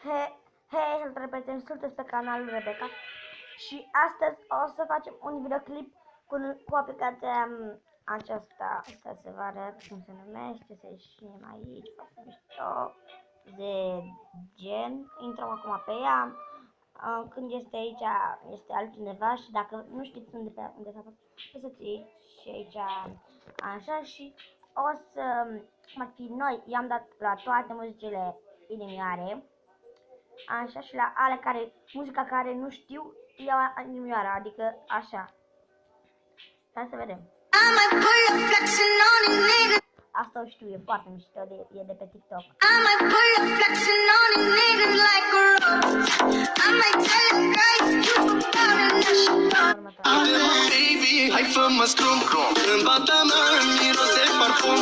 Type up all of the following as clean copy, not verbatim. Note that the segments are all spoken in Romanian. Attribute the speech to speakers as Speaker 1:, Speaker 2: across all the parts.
Speaker 1: Hei, salutare prieteni, sunteți pe canalul Rebecca și astăzi o să facem un videoclip cu aplicația aceasta. Asta se va arăt cum se numește, să ieșim aici, foarte mișto, de gen. Intrăm acum pe ea. Când este aici, este altcineva și dacă nu știți unde s-a făcut, să-ți iei și aici, așa, și o să, cum ar fi noi, i-am dat la toate muzicile inimioare. Așa, și la ale care, muzica care nu știu, iau inimioara, adică așa. Hai să vedem. Asta o știu, e foarte mișto, e de pe TikTok.
Speaker 2: Hai fă-mă scrum, în bata mea miroase parfum.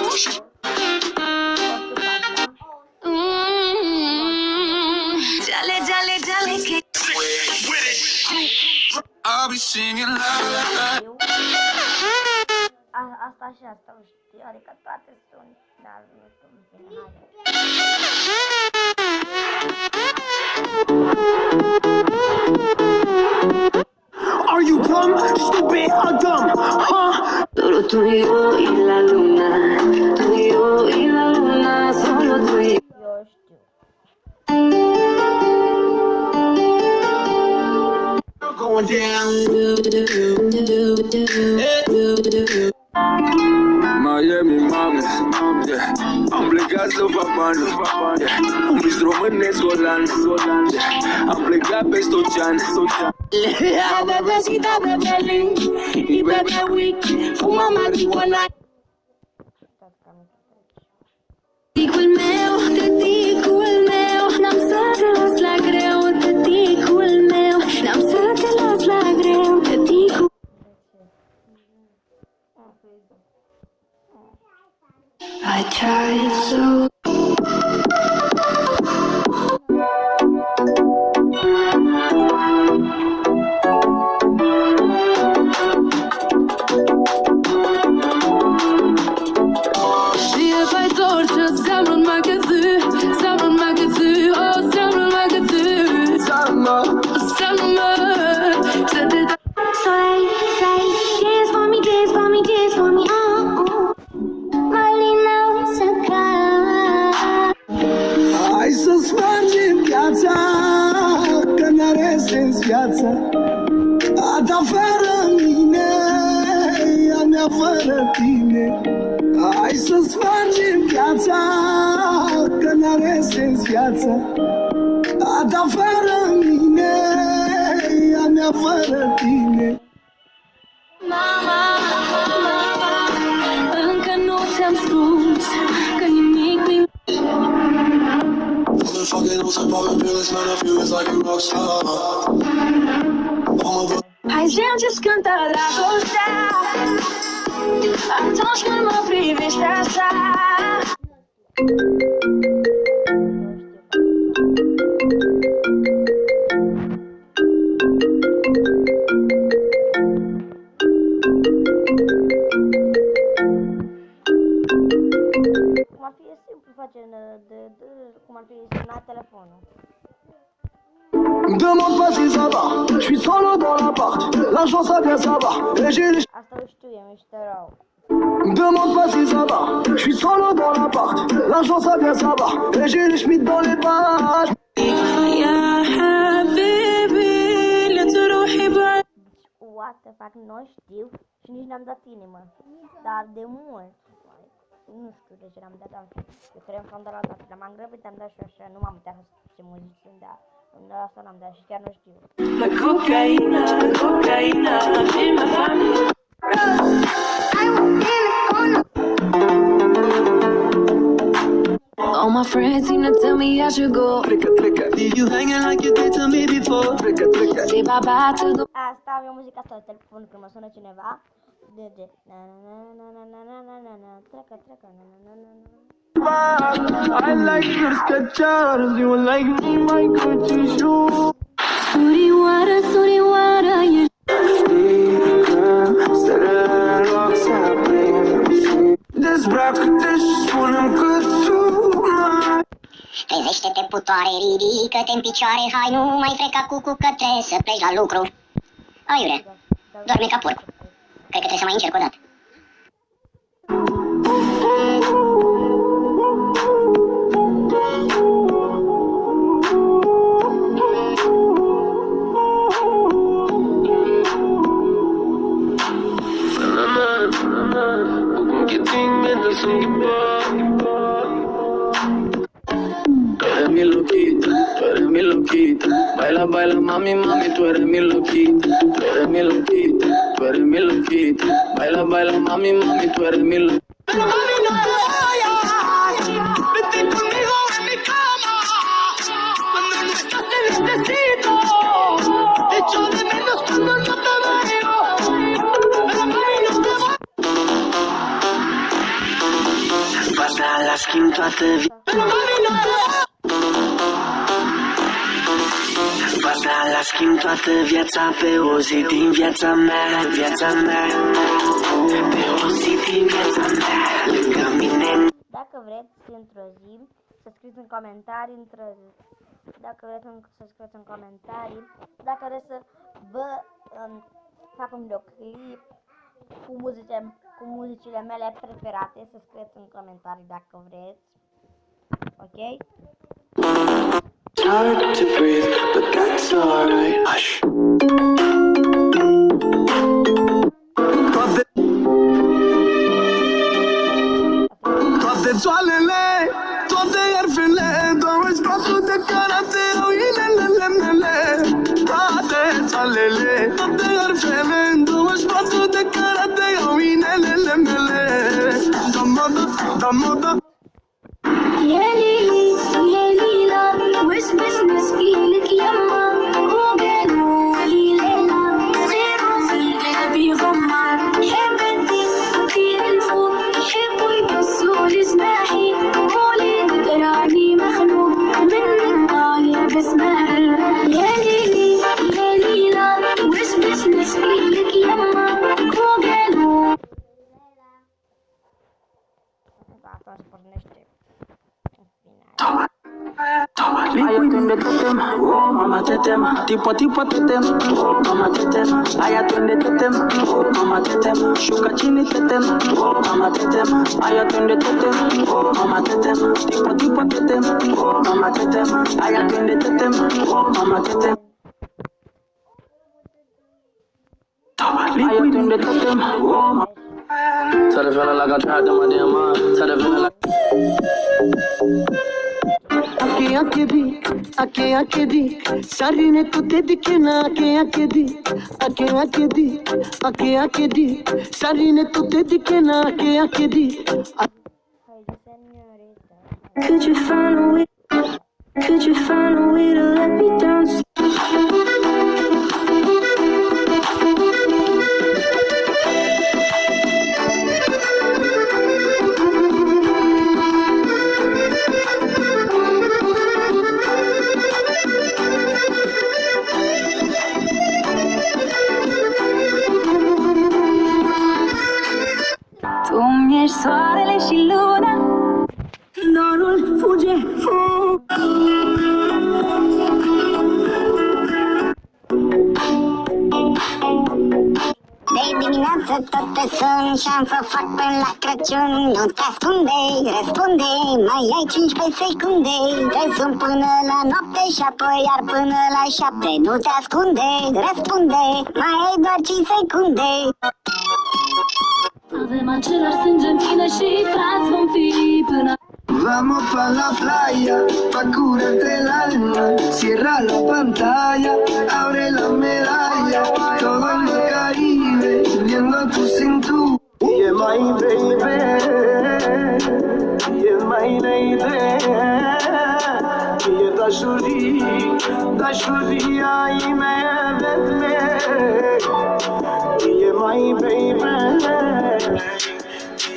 Speaker 2: I'll be singing loud.
Speaker 1: Asta și asta o știu, adică toate sunt, dar nu știu cum se numește.
Speaker 3: Are you dumb, stupid or dumb? Huh? Solo tú y yo y la luna, tú y yo y la luna, solo tú y yo.
Speaker 1: Eu știu.
Speaker 3: Going down. Miami, mami, yeah. Am plecat să fac bani, yeah. Un bis românesc Golan, yeah. Am plecat peste ocean. Bebecita, bebelin, y bebe week, fuma marihuana. Ticul meu, ticul meu, n-am să te las la greu, ticul meu, n-am să te las la greu, ticul. I tried so. Viața, a ta fără mine, a mea fără tine. Hai să spargem viața, că n-are sens viața. A ta fără mine, a mea fără tine. Mama, încă nu ți-am spus că nimic din... Hai zi-mi ce-ți cântă dragostea atunci când mă privești așa.
Speaker 1: Cum ar fi simplu face cum ar fi sunat telefonul.
Speaker 3: Demande pas si ça va, je suis solo dans l'appart, l'argent ça vient ça va, et j'ai les...
Speaker 1: Asta o știu, e mișto rău.
Speaker 3: Demande pas si ça va, je suis solo dans l'appart, l'argent ça vient ça va, et j'ai les schmitts dans les pages. Ya habibi, la turuhi ba'd.
Speaker 1: What the fuck, nu știu și nici n-am dat inimă, dar de mult. Nu știu de ce n-am dat, eu cred că am dat la toate, dar m-am grăbit, am dat și așa, nu m-am uitat ce muzici sunt, dar asta n-am dat și chiar nu știu.
Speaker 3: La cocaina, cocaina, in my family. All my friends seem to tell me I should go. Leave you hanging like you did to me before. Say bye bye to the...
Speaker 1: Asta e o muzică asta de telefon când mă sună cineva. De na na na na na na na na na trecă na na na na na.
Speaker 3: I like your sketchers, you like me, my Gucci shoes. Suriwara, you. Dezbracă-te și spune-mi că tu mai...
Speaker 4: Trezește-te, putoare, ridică-te în picioare, hai, nu mai freca cucu, că trebuie să pleci la lucru. Aiure, doarme ca porc. Cred că trebuie să mai încerc o dată.
Speaker 3: Mi loquita, baila, baila, mami, mami, tú eres mi loquita, tú eres mi loquita, tú eres mi loquita, baila, baila, mami, mami, tú eres mi loquita. Pero mami, no te vayas, vete conmigo en mi cama, cuando no estás te necesito, te echo de menos cuando no te veo, pero mami, no te vayas. Fața la schimb toată viața, pero mami, no te vayas. Fața la schimb toată viața pe o zi din viața mea, viața mea. Pe o zi din viața mea, lângă mine.
Speaker 1: Dacă vreți într-o zi să scrieți în comentarii dacă vreți să scrieți în comentarii, dacă vreți să vă fac un videoclip cu muzicile mele preferate, să scrieți în comentarii dacă vreți. Ok?
Speaker 3: Hard to breathe, but that's alright. Hush. Toate țoalele, toate erfele, 24 de carate, oinelele mele. Toate țoalele, toate erfele, 24 de carate, oinelele mele. Da moda.
Speaker 5: يا ليلي يا ليلى وش بس مسكينك يما وقالوا لي ليلى صغير وفي قلبي غمار حبتي كثير الفوق يحبوا يبصوا لجناحي قولي ذكراني مخلوق منك طالع بسمعي يا ليلي يا ليلى وش بس مسكينك يما وقالوا
Speaker 1: Atunci pornește.
Speaker 3: Ay, atiende totem, oh mama tetem, tipo tetem, oh mama tetem. Ay, atiende totem, oh mama tetem, shuka chini tetem, oh mama tetem. Ay, atiende totem, oh mama tetem, tipo tetem, oh mama tetem. Ay, atiende totem, oh mama tetem. Ay, atiende totem, oh mama. Tell the feeling like I trapped in my damn mind. Tell the feeling like. आके दी सारी ने तुते दिखे ना आके दी सारी ने तुते दिखे ना आके दी
Speaker 5: Could you find a way to let me down? Tu mi-ești soarele și luna, norul fuge fug.
Speaker 4: De dimineață tot te sun și-am să fac până la Crăciun. Nu te ascunde, răspunde, mai ai 15 secunde. Te sun până la noapte și apoi iar până la 7. Nu te ascunde, răspunde, mai ai doar 5 secunde.
Speaker 5: Avem același sânge în tine și frați vom fi până.
Speaker 3: Vamos pa la playa, pa curarte el alma. Cierra la pantalla, abre la medalla. Todo en el Caribe, viendo tu cintura. Yeah, my baby, yeah, my lady. Yeah, dashuri, ai me. Yeah, my baby,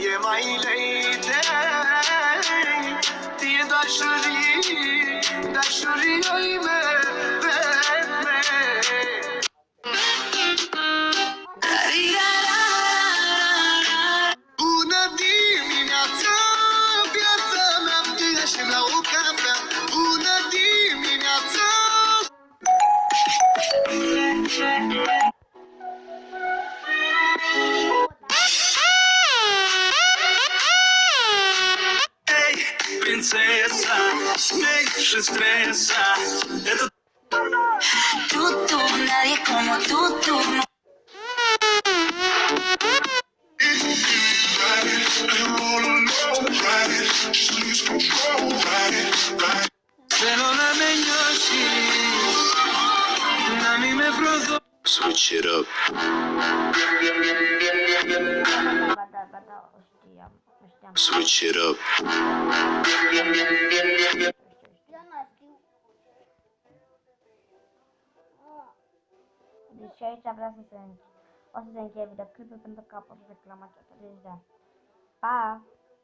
Speaker 3: yeah, my lady. Yeah, dashuri, ai me. Una dimineață viața mea, și la o cafea.
Speaker 2: меньше стресса. Это
Speaker 4: Tú, nadie como tú.
Speaker 2: se non è meglio sì. Nami me frozo. Switch it up.
Speaker 1: Ba da, o știam.
Speaker 2: Switch it up.
Speaker 1: Deci aici vreau să se încheie videoclipul pentru că a fost reclamat atât de. Pa!